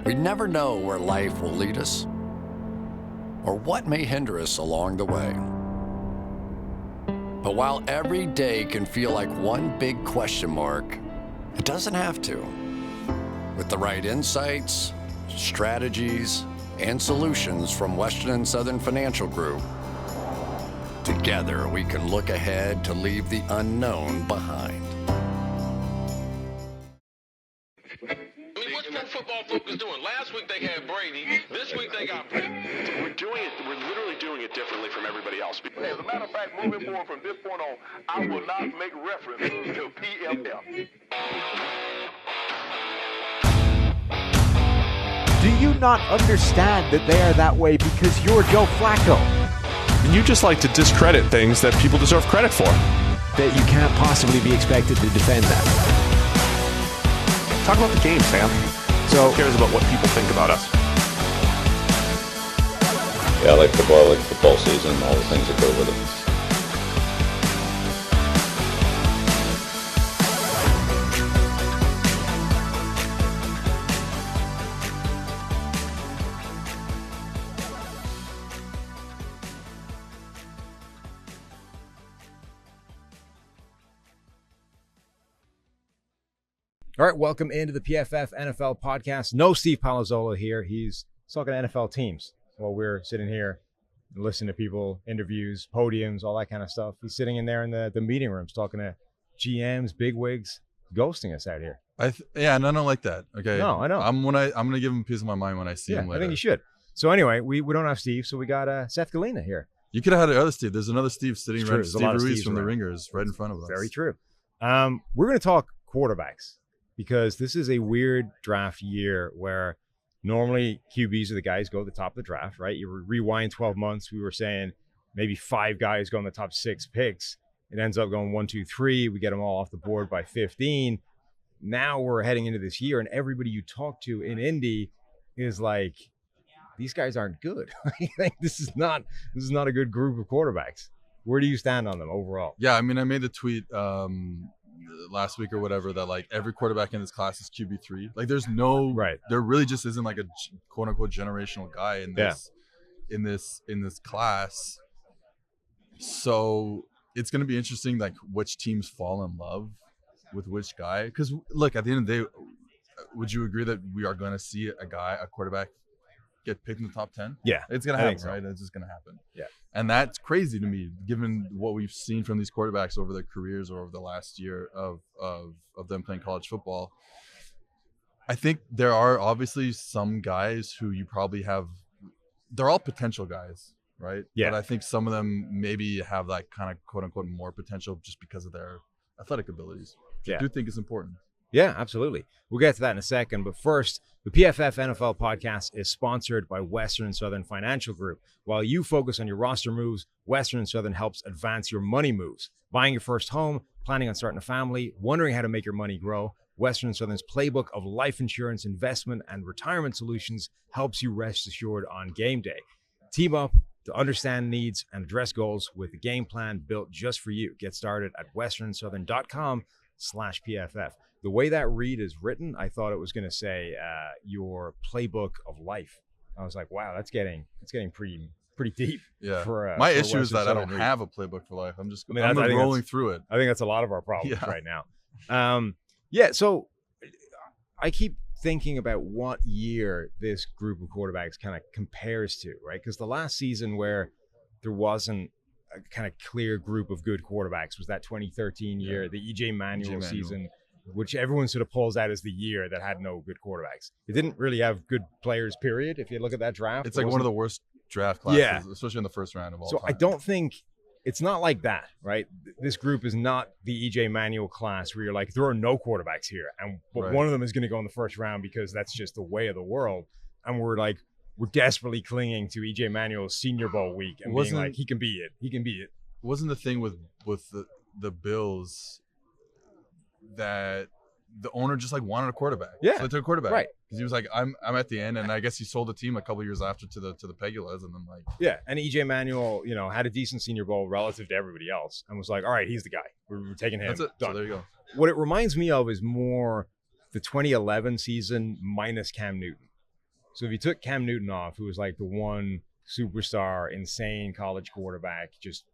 We never know where life will lead us or what may hinder us along the way. But while every day can feel like one big question mark, it doesn't have to. With the right insights, strategies, and solutions from Western and Southern Financial Group, together we can look ahead to leave the unknown behind. What's Pro Football Focus doing? Last week they had Brady. This week they got Brady. We're literally doing it differently from everybody else. As a matter of fact, moving forward from this point on, I will not make reference to PFF. Do you not understand that they are that way because you're Joe Flacco? And you just like to discredit things that people deserve credit for. That you can't possibly be expected to defend that. Talk about the game, Sam. So, who cares about what people think about us? Yeah, I like football season, and all the things that go with it. All right, welcome into the PFF NFL podcast. No Steve Palazzolo here. He's talking NFL teams while we're sitting here and listening to people, interviews, podiums, all that kind of stuff. He's sitting in there in the meeting rooms talking to GMs, bigwigs, ghosting us out here. And I don't like that. Okay. No, I know. I'm gonna give him a piece of my mind when I see him later. I think you should. So anyway, we don't have Steve, so we got Seth Galina here. You could have had the other Steve. There's another Steve sitting right. Steve Ruiz from the Ringers, right in front of us. Very true. We're going to talk quarterbacks, because this is a weird draft year where normally QBs are the guys go to the top of the draft, right? You rewind 12 months, we were saying maybe 5 guys go in the top 6 picks. It ends up going 1, 2, 3. We get them all off the board by 15. Now we're heading into this year, and everybody you talk to in Indy is like, these guys aren't good. This is not a good group of quarterbacks. Where do you stand on them overall? Yeah, I mean, I made the tweet last week or whatever that like every quarterback in this class is QB3. Like there's no there really just isn't like a quote unquote generational guy in this class. So it's going to be interesting like which teams fall in love with which guy, because look, at the end of the day, would you agree that we are going to see a quarterback get picked in the top 10? Yeah, it's going to happen, right? It's just going to happen. Yeah. And that's crazy to me, given what we've seen from these quarterbacks over their careers or over the last year of them playing college football. I think there are obviously some guys who you probably have, they're all potential guys, right? Yeah. But I think some of them maybe have that kind of quote unquote more potential just because of their athletic abilities. Yeah. I do think it's important. Yeah, absolutely. We'll get to that in a second. But first, the PFF NFL podcast is sponsored by Western and Southern Financial Group. While you focus on your roster moves, Western and Southern helps advance your money moves. Buying your first home, planning on starting a family, wondering how to make your money grow, Western and Southern's playbook of life insurance, investment, and retirement solutions helps you rest assured on game day. Team up to understand needs and address goals with a game plan built just for you. Get started at westernsouthern.com/PFF. The way that read is written, I thought it was going to say your playbook of life. I was like, wow, that's getting pretty deep. Yeah. My issue is that I don't have a playbook for life. I'm rolling through it. I think that's a lot of our problems right now. So I keep thinking about what year this group of quarterbacks kind of compares to, right? Because the last season where there wasn't a kind of clear group of good quarterbacks was that 2013 year, the E.J. Manuel season, which everyone sort of pulls out as the year that had no good quarterbacks. It didn't really have good players, period. If you look at that draft, it's like one of the worst draft classes, especially in the first round of all time. So I don't think it's not like that, right? This group is not the E.J. Manuel class where you're like, there are no quarterbacks here, but one of them is going to go in the first round because that's just the way of the world. And we're desperately clinging to E.J. Manuel's Senior Bowl week and being like, he can be it. He can be it. Wasn't the thing with the Bills that the owner just like wanted a quarterback? Yeah, so they took a quarterback, right? Because he was like, I'm at the end, and I guess he sold the team a couple years after to the Pegulas, and then and E.J. Manuel, had a decent Senior Bowl relative to everybody else, and was like, all right, he's the guy. We're taking him. That's it. Done. So there you go. What it reminds me of is more the 2011 season minus Cam Newton. So if you took Cam Newton off, who was like the one superstar, insane college quarterback, just,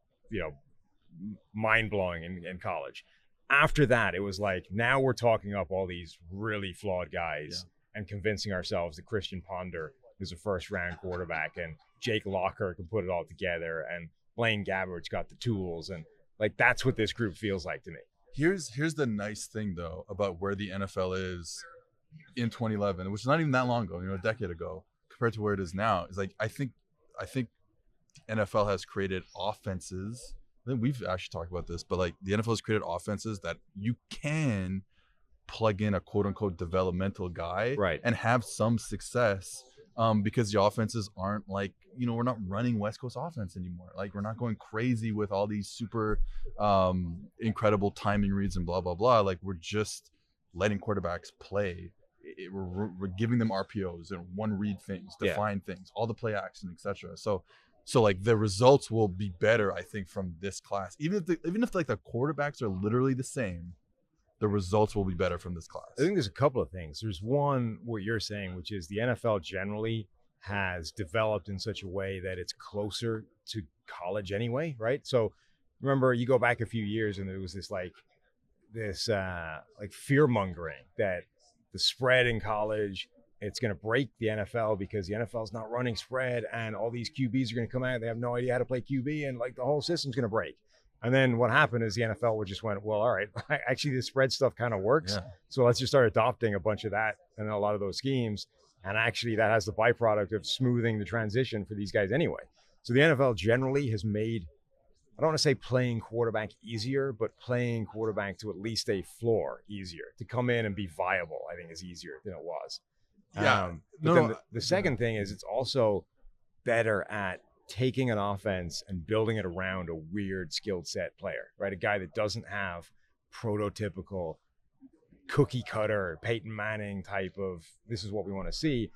mind-blowing in college. After that, it was like, now we're talking up all these really flawed guys and convincing ourselves that Christian Ponder is a first-round quarterback and Jake Locker can put it all together and Blaine Gabbert's got the tools. And like, that's what this group feels like to me. Here's the nice thing, though, about where the NFL is in 2011, which is not even that long ago, a decade ago, compared to where it is now. Is like, I think the NFL has created offenses. I think we've actually talked about this, but like the NFL has created offenses that you can plug in a quote unquote developmental guy and have some success because the offenses aren't like, we're not running West Coast offense anymore. Like, we're not going crazy with all these super incredible timing reads and blah, blah, blah. Like, we're just letting quarterbacks play. We're giving them RPOs and one read things, define things, all the play action, etc. So like the results will be better, I think, from this class. Even if like the quarterbacks are literally the same, the results will be better from this class. I think there's a couple of things. There's one, what you're saying, which is the NFL generally has developed in such a way that it's closer to college anyway, right? So remember, you go back a few years and there was this fear mongering that the spread in college, it's going to break the NFL because the NFL is not running spread and all these QBs are going to come out. They have no idea how to play QB and like the whole system's going to break. And then what happened is the NFL just went, well, all right, actually the spread stuff kind of works. Yeah. So let's just start adopting a bunch of that and a lot of those schemes. And actually that has the byproduct of smoothing the transition for these guys anyway. So the NFL generally has made, I don't want to say playing quarterback easier, but playing quarterback to at least a floor easier. To come in and be viable, I think, is easier than it was. Yeah. The second thing is it's also better at taking an offense and building it around a weird skilled set player, right? A guy that doesn't have prototypical cookie cutter Peyton Manning type of, this is what we want to see.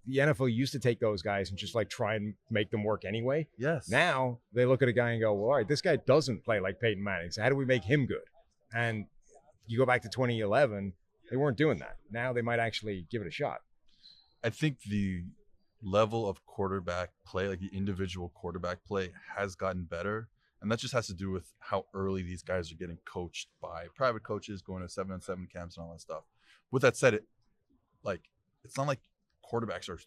The NFL used to take those guys and just like try and make them work anyway. Yes. Now they look at a guy and go, well, all right, this guy doesn't play like Peyton Manning. So how do we make him good? And you go back to 2011, they weren't doing that. Now they might actually give it a shot. I think the level of quarterback play, like the individual quarterback play, has gotten better. And that just has to do with how early these guys are getting coached by private coaches, going to 7-on-7 camps and all that stuff. With that said, it's not like quarterbacks are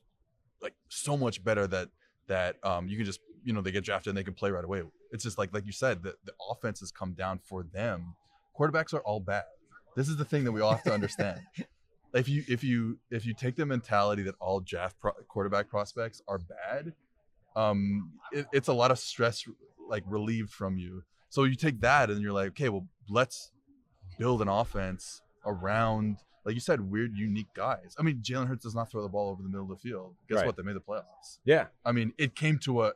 like so much better that you can just, they get drafted and they can play right away. It's just like you said, the offenses come down for them. Quarterbacks are all bad. This is the thing that we all have to understand. If you take the mentality that all draft quarterback prospects are bad, it's a lot of stress like relieved from you. So you take that and you're like, okay, well, let's build an offense around, like you said, weird, unique guys. I mean, Jalen Hurts does not throw the ball over the middle of the field. Guess what? They made the playoffs. Yeah. I mean, it came to a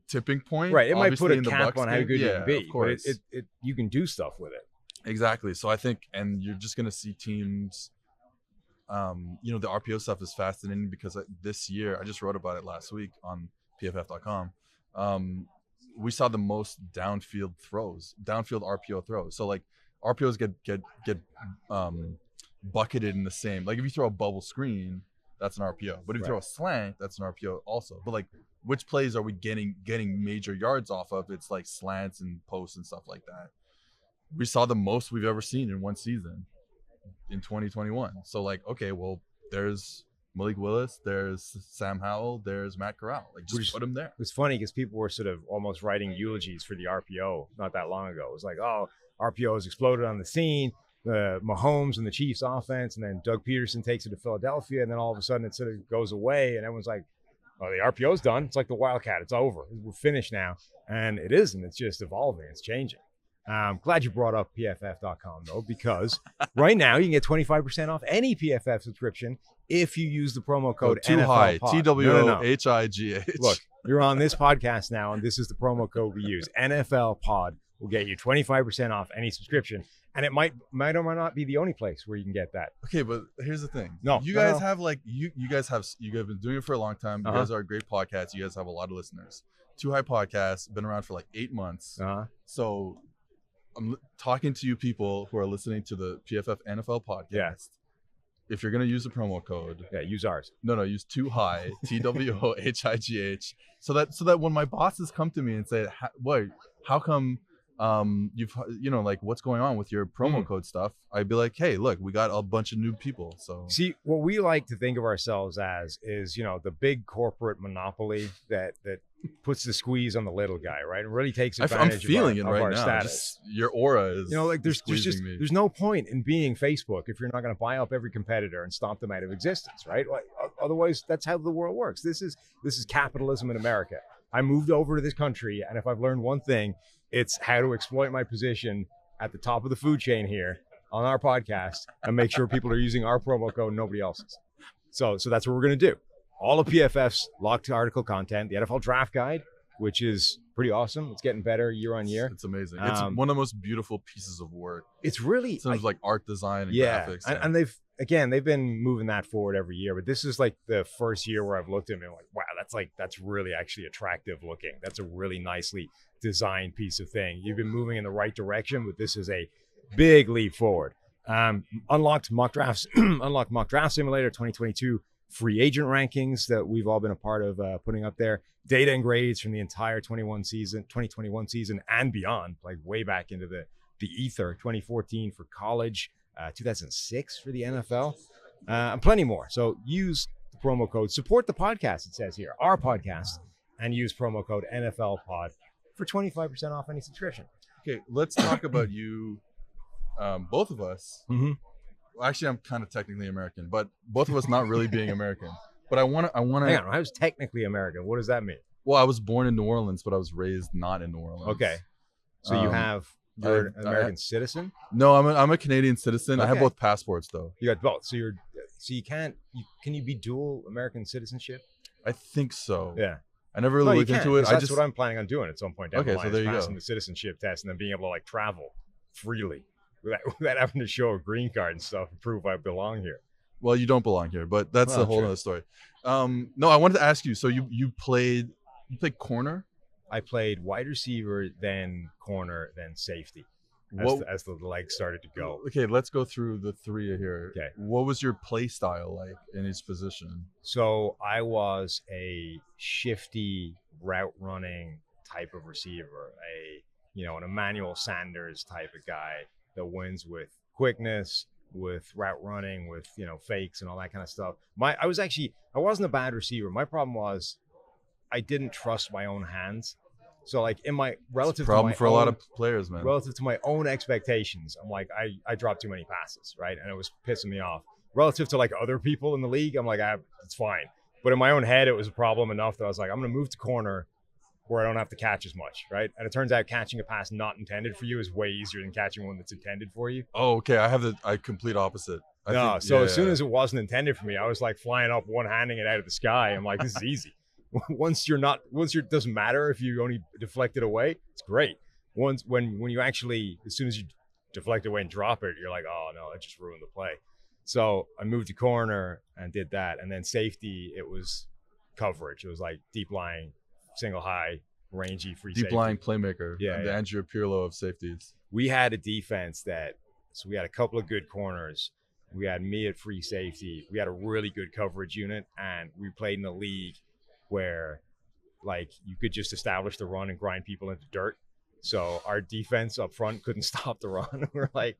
tipping point. Right. It might put a cap on how good you can be. Of course. But you can do stuff with it. Exactly. So I think, and you're just going to see teams, the RPO stuff is fascinating because this year, I just wrote about it last week on PFF.com. We saw the most downfield RPO throws. So like RPOs get bucketed in the same, like if you throw a bubble screen, that's an RPO, but if you throw a slant, that's an RPO also. But like, which plays are we getting major yards off of? It's like slants and posts and stuff like that. We saw the most we've ever seen in one season in 2021. So like, okay, well, there's Malik Willis, there's Sam Howell, there's Matt Corral. Like, just put them there. It was funny because people were sort of almost writing eulogies for the RPO not that long ago. It was like, oh, RPO has exploded on the scene. The Mahomes and the Chiefs offense, and then Doug Peterson takes it to Philadelphia, and then all of a sudden it sort of goes away, and everyone's like, oh, the RPO's done. It's like the Wildcat. It's over. We're finished now. And it isn't. It's just evolving. It's changing. I'm glad you brought up PFF.com, though, because right now you can get 25% off any PFF subscription if you use the promo code NFLPod. TWOHIGH. Look, you're on this podcast now, and this is the promo code we use. NFLPod will get you 25% off any subscription. And it might or might not be the only place where you can get that. Okay, but here's the thing. You guys have been doing it for a long time. You guys are a great podcast. You guys have a lot of listeners. Too High Podcast, been around for like 8 months. So I'm talking to you people who are listening to the PFF NFL podcast. Yeah. if you're going to use a promo code, use ours. No, use too high, TWOHIGH, so that when my bosses come to me and say, how come you've, like, what's going on with your promo code stuff, I'd be like, hey, look, we got a bunch of new people. So see, what we like to think of ourselves as is, the big corporate monopoly that puts the squeeze on the little guy, right? And really takes advantage I'm feeling of it right our now. status. Your aura is, there's no point in being Facebook if you're not going to buy up every competitor and stomp them out of existence, right? Like, otherwise, that's how the world works. This is capitalism in America. I moved over to this country, and if I've learned one thing, it's how to exploit my position at the top of the food chain here on our podcast and make sure people are using our promo code and nobody else's. So that's what we're going to do. All of PFF's locked article content, the NFL draft guide, which is pretty awesome. It's getting better year on year. It's amazing. It's one of the most beautiful pieces of work. It's really like art design and graphics. And they've been moving that forward every year, but this is like the first year where I've looked at it and like, wow, that's really actually attractive looking. That's a really nicely designed piece of thing. You've been moving in the right direction, but this is a big leap forward. Unlocked mock draft simulator 2022 free agent rankings that we've all been a part of putting up there, data and grades from the entire 2021 season and beyond, like way back into the ether, 2014 for college, 2006 for the NFL, and plenty more. So use the promo code, support the podcast, it says here, our podcast, and use promo code NFLPod for 25% off any subscription. Okay, let's talk about you, both of us. Mm-hmm. Well, actually, I'm kind of technically American, but both of us not really being American. But I want to. Hang on, I was technically American. What does that mean? Well, I was born in New Orleans, but I was raised not in New Orleans. Okay, so you're an American citizen? No, I'm a Canadian citizen. Okay. I have both passports though. You got both. So can you be dual American citizenship? I think so. Yeah. I never really looked into it. That's what I'm planning on doing at some point down the line. So there you passing go. The citizenship test and then being able to like travel freely without having to show a green card and stuff to prove I belong here. Well, you don't belong here, but that's a whole other story. No, I wanted to ask you. So you played corner? I played wide receiver, then corner, then safety. As the legs started to go. Okay, let's go through the three here. Okay. What was your play style like in each position? So I was a shifty route running type of receiver, an Emmanuel Sanders type of guy that wins with quickness, with route running, with fakes and all that kind of stuff. I wasn't a bad receiver. My problem was I didn't trust my own hands. So like in my relative problem to my for a lot of players, man. Relative to my own expectations, I'm like I dropped too many passes, right? And it was pissing me off. Relative to like other people in the league, I'm like it's fine. But in my own head, it was a problem enough that I was like, I'm going to move to corner where I don't have to catch as much, right? And it turns out catching a pass not intended for you is way easier than catching one that's intended for you. Oh, okay. I have the complete opposite. As soon as it wasn't intended for me, I was like flying up, one-handing it out of the sky. I'm like, this is easy. Once it doesn't matter if you only deflect it away, it's great. When you actually, as soon as you deflect it away and drop it, you're like, oh no, that just ruined the play. So I moved to corner and did that. And then safety, it was coverage. It was like deep lying, single high, rangy, free safety. Deep lying playmaker. Yeah. The Andrew Pirlo of safeties. We had a defense so we had a couple of good corners. We had me at free safety. We had a really good coverage unit, and we played in a league where like you could just establish the run and grind people into dirt. So our defense up front couldn't stop the run. We're like,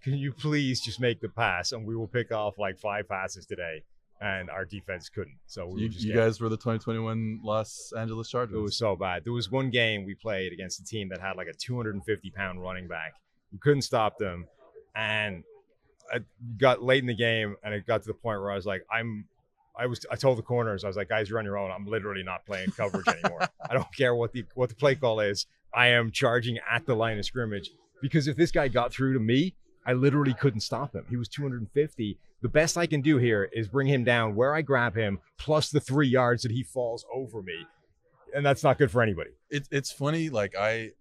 can you please just make the pass and we will pick off like 5 passes today. And our defense couldn't. So you guys were the 2021 Los Angeles Chargers. It was so bad. There was one game we played against a team that had like a 250-pound running back. We couldn't stop them. And I got late in the game and it got to the point where I was like, I told the corners, I was like, guys, you're on your own. I'm literally not playing coverage anymore. I don't care what the play call is. I am charging at the line of scrimmage, because if this guy got through to me, I literally couldn't stop him. He was 250. The best I can do here is bring him down where I grab him, plus the 3 yards that he falls over me. And that's not good for anybody. It's funny. Like I've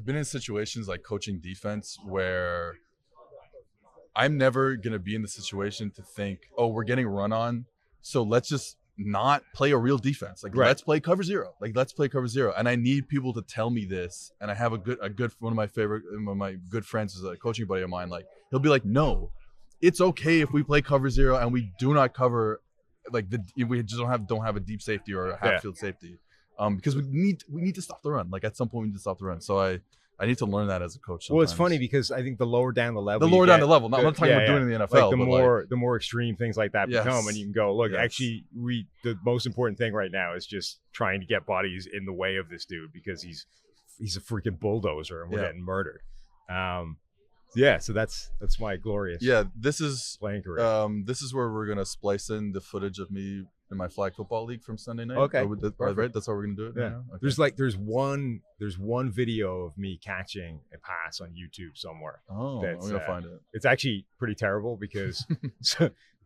been in situations like coaching defense where I'm never going to be in the situation to think, oh, we're getting run on, so let's just not play a real defense. Like, let's play cover zero. And I need people to tell me this. And I have one of my good friends is a coaching buddy of mine. Like, he'll be like, no, it's okay if we play cover 0 and we do not cover we just don't have a deep safety or a half field safety, because we need to stop the run. Like at some point we need to stop the run. So I need to learn that as a coach sometimes. Well, it's funny because I think the lower down the level, I'm not talking about doing it in the NFL, like the more extreme things like that become, and you can go, look, Yes. actually, the most important thing right now is just trying to get bodies in the way of this dude because he's a freaking bulldozer and we're getting murdered. So that's my glorious this is playing career. This is where we're gonna splice in the footage of me in my flag football league from Sunday night. Okay, right, that's how we're gonna do it. Yeah, okay. There's one video of me catching a pass on YouTube somewhere. I'm gonna find it. It's actually pretty terrible because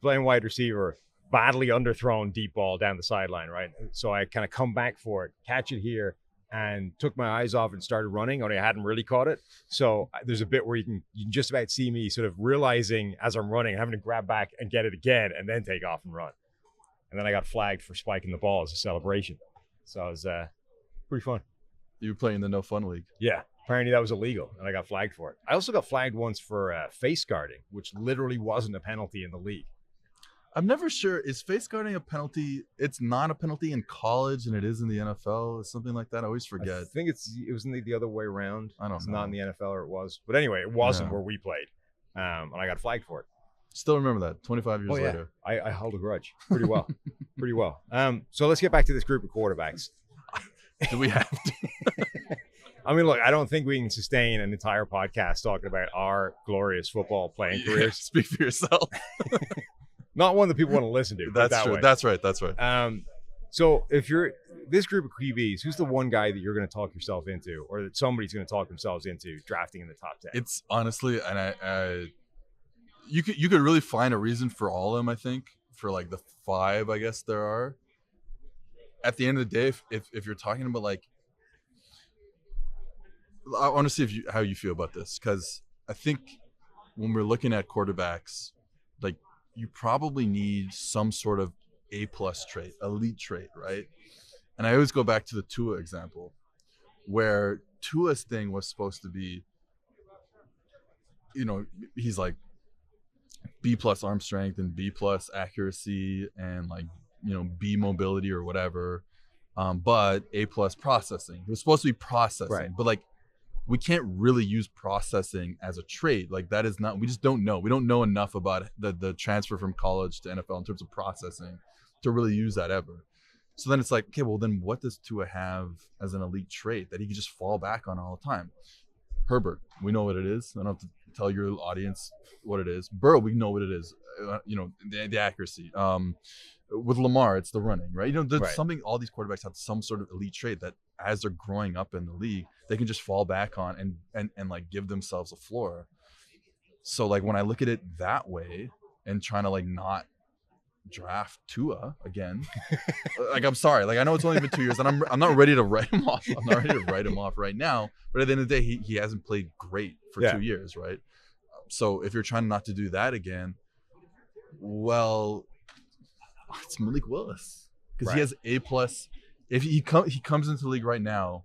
playing wide receiver, badly underthrown deep ball down the sideline, right? So I kind of come back for it, catch it here, and took my eyes off and started running, only I hadn't really caught it. So there's a bit where you can just about see me sort of realizing as I'm running, having to grab back and get it again and then take off and run. And then I got flagged for spiking the ball as a celebration. So it was pretty fun. You were playing the no fun league. Yeah, apparently that was illegal and I got flagged for it. I also got flagged once for face guarding, which literally wasn't a penalty in the league. I'm never sure. Is face guarding a penalty? It's not a penalty in college, and it is in the NFL. It's something like that. I always forget. I think it was the other way around. I don't know. It's not in the NFL, or it was. But anyway, it wasn't where we played, and I got flagged for it. Still remember that. 25 years later. I held a grudge pretty well. Pretty well. So let's get back to this group of quarterbacks. Do we have to? I mean, look, I don't think we can sustain an entire podcast talking about our glorious football playing careers. Speak for yourself. Not one that people want to listen to. That's that true. way. That's right. So if you're this group of QBs, who's the one guy that you're going to talk yourself into, or that somebody's going to talk themselves into drafting in the top 10? It's honestly, and you could really find a reason for all of them. I think for like the 5, I guess there are. At the end of the day, if you're talking about like, I want to see how you feel about this, because I think when we're looking at quarterbacks, like, you probably need some sort of A+ trait, elite trait, right? And I always go back to the Tua example, where Tua's thing was supposed to be, he's like B+ arm strength and B+ accuracy and like, B mobility or whatever, but A+ processing. It was supposed to be processing, right. But like, we can't really use processing as a trait. Like that is not, we just don't know. We don't know enough about the transfer from college to NFL in terms of processing to really use that ever. So then it's like, okay, well then what does Tua have as an elite trait that he can just fall back on all the time? Herbert, we know what it is. I don't have to tell your audience what it is. Burrow, we know what it is. The accuracy. With Lamar, it's the running, right? There's something, all these quarterbacks have some sort of elite trait that as they're growing up in the league, they can just fall back on and like give themselves a floor. So like when I look at it that way and trying to like not draft Tua again, like I'm sorry, like I know it's only been 2 years and I'm not ready to write him off. I'm not ready to write him off right now. But at the end of the day, he hasn't played great for 2 years, right? So if you're trying not to do that again, well, it's Malik Willis because he has A+. If he comes into the league right now,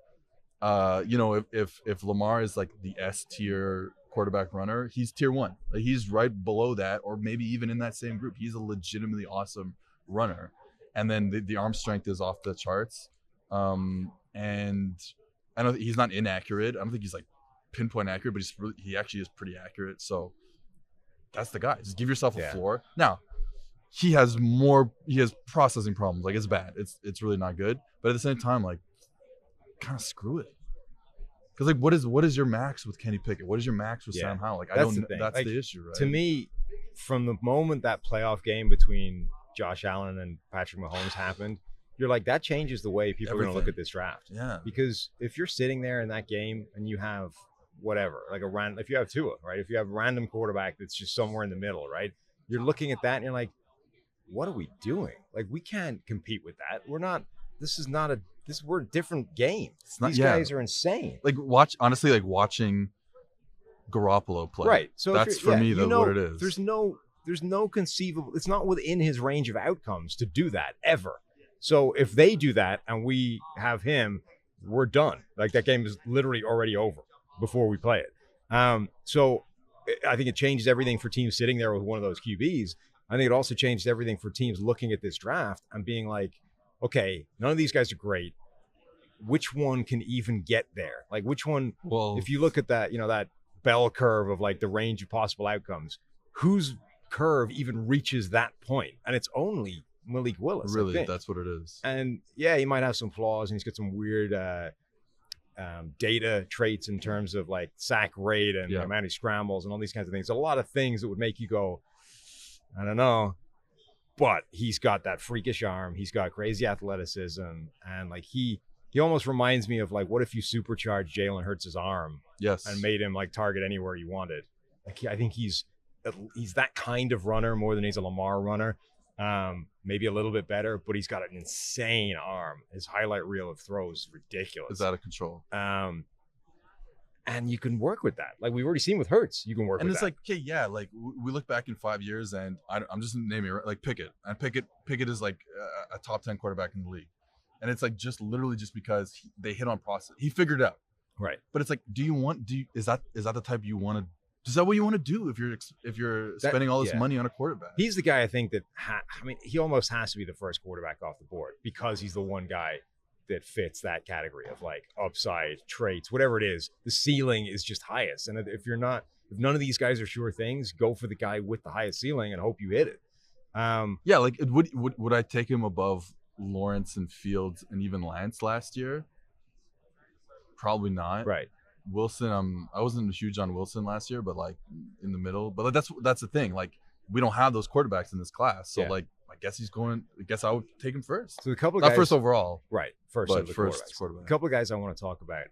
if Lamar is like the S tier quarterback runner, he's tier 1. Like he's right below that, or maybe even in that same group. He's a legitimately awesome runner, and then the arm strength is off the charts. And I know he's not inaccurate. I don't think he's like pinpoint accurate, but he actually is pretty accurate. So that's the guy. Just give yourself a floor. Now, he has processing problems. Like it's bad. It's really not good. But at the same time, like, kind of screw it. Because like, what is your max with Kenny Pickett? What is your max with Sam Howell? Like, that's the issue, right? To me, from the moment that playoff game between Josh Allen and Patrick Mahomes happened, you're like, that changes the way people are going to look at this draft. Yeah. Because if you're sitting there in that game and you have whatever, like if you have Tua, right? If you have a random quarterback that's just somewhere in the middle, right? You're looking at that and you're like, what are we doing? Like, we can't compete with that. We're a different game. These guys are insane. Like watching Garoppolo play. Right. So that's for me what it is. There's no conceivable, it's not within his range of outcomes to do that ever. So if they do that and we have him, we're done. Like that game is literally already over before we play it. So I think it changes everything for teams sitting there with one of those QBs. I think it also changed everything for teams looking at this draft and being like, okay, none of these guys are great. Which one can even get there? Like which one, if you look at that, that bell curve of like the range of possible outcomes, whose curve even reaches that point? And it's only Malik Willis. Really, that's what it is. And yeah, he might have some flaws and he's got some weird data traits in terms of like sack rate and the amount he scrambles and all these kinds of things. A lot of things that would make you go, I don't know. But he's got that freakish arm. He's got crazy athleticism. And like he almost reminds me of like, what if you supercharged Jalen Hurts' arm and made him like target anywhere you wanted? Like I think he's that kind of runner more than he's a Lamar runner. Maybe a little bit better, but he's got an insane arm. His highlight reel of throws is ridiculous. It's out of control. And you can work with that. Like we've already seen with Hurts, you can work with that. And it's like, okay, yeah, like we look back in 5 years and I'm just naming it, like Pickett. And Pickett is like a top 10 quarterback in the league. And it's like just literally just because they hit on process. He figured it out. Right. But it's like, is that the type you want to, is that what you want to do if you're spending all this money on a quarterback? He's the guy I think that, he almost has to be the first quarterback off the board because he's the one guy that fits that category of like upside traits, whatever it is. The ceiling is just highest. And if none of these guys are sure things, go for the guy with the highest ceiling and hope you hit it. Yeah. Like would I take him above Lawrence and Fields and even Lance last year? Probably not. Right. Wilson, I wasn't huge on Wilson last year, but like in the middle. But like, that's the thing. Like we don't have those quarterbacks in this class, so like I guess I would take him first. So a couple of guys, not first overall, right? First quarterback. A couple of guys I want to talk about.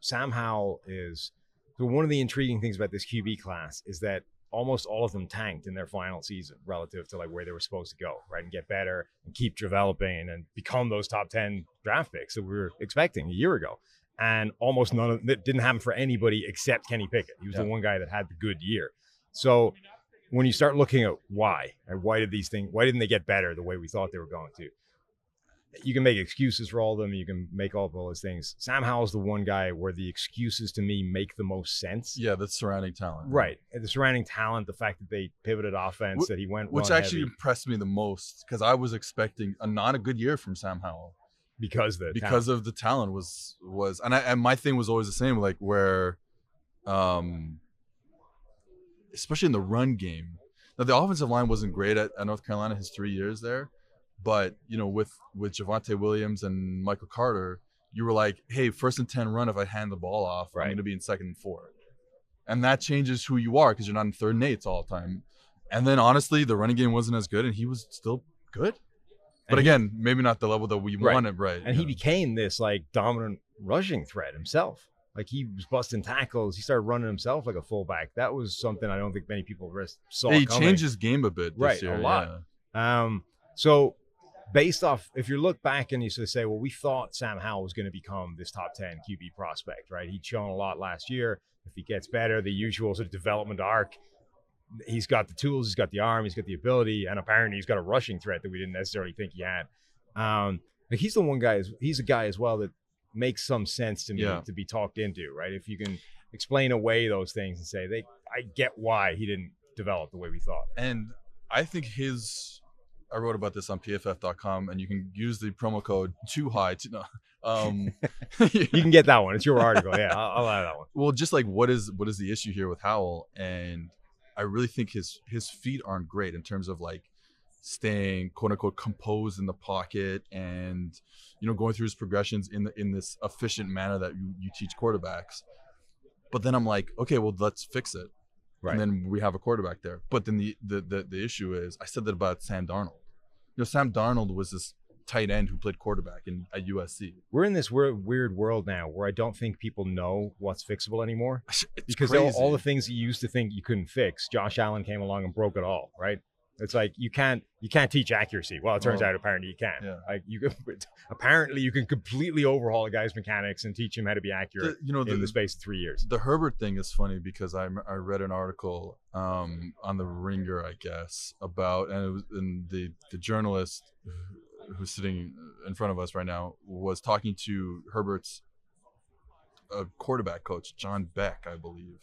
Sam Howell is. So one of the intriguing things about this QB class is that almost all of them tanked in their final season relative to like where they were supposed to go, right, and get better and keep developing and become those top 10 draft picks that we were expecting a year ago. And almost none of it didn't happen for anybody except Kenny Pickett. He was the one guy that had the good year. So when you start looking at why didn't they get better the way we thought they were going to? You can make excuses for all of them. You can make all those things. Sam Howell's the one guy where the excuses to me make the most sense. Yeah, the surrounding talent. Right. And the surrounding talent, the fact that they pivoted offense, that he went which actually impressed me the most because I was expecting not a good year from Sam Howell. Because of the talent was and my thing was always the same, like where especially in the run game. Now the offensive line wasn't great at North Carolina his 3 years there, but with Javonte Williams and Michael Carter, you were like, hey, 1st and 10 run, if I hand the ball off, I'm gonna be in 2nd and 4. And that changes who you are because you're not in 3rd and 8s all the time. And then honestly, the running game wasn't as good and he was still good. But again, maybe not the level that we wanted, right? And he became this like dominant rushing threat himself. Like he was busting tackles. He started running himself like a fullback. That was something I don't think many people saw. He changed his game a bit this year. A lot. Yeah. So based off, if you look back and you sort of say, well, we thought Sam Howell was going to become this top 10 QB prospect, right? He'd shown a lot last year. If he gets better, the usual sort of development arc. He's got the tools, he's got the arm, he's got the ability, and apparently he's got a rushing threat that we didn't necessarily think he had. But he's the one guy. He's a guy as well that makes some sense to me to be talked into, right? If you can explain away those things and say, I get why he didn't develop the way we thought. And I think I wrote about this on PFF.com, and you can use the promo code too high to no. You can get that one. It's your article. Yeah, I'll add that one. Well, just like what is the issue here with Howell? And I really think his feet aren't great in terms of like staying quote unquote composed in the pocket and going through his progressions in this efficient manner that you teach quarterbacks. But then I'm like, okay, well, let's fix it. Right. And then we have a quarterback there. But then the issue is, I said that about Sam Darnold. Sam Darnold was this tight end who played quarterback at USC. We're in this weird world now where I don't think people know what's fixable anymore. Because all the things you used to think you couldn't fix, Josh Allen came along and broke it all, right? It's like you can't teach accuracy. Well, it turns out apparently you can. Yeah. Like apparently you can completely overhaul a guy's mechanics and teach him how to be accurate in the space of 3 years. The Herbert thing is funny because I read an article on the Ringer, I guess, about the journalist who's sitting in front of us right now was talking to Herbert's quarterback coach, John Beck, I believe.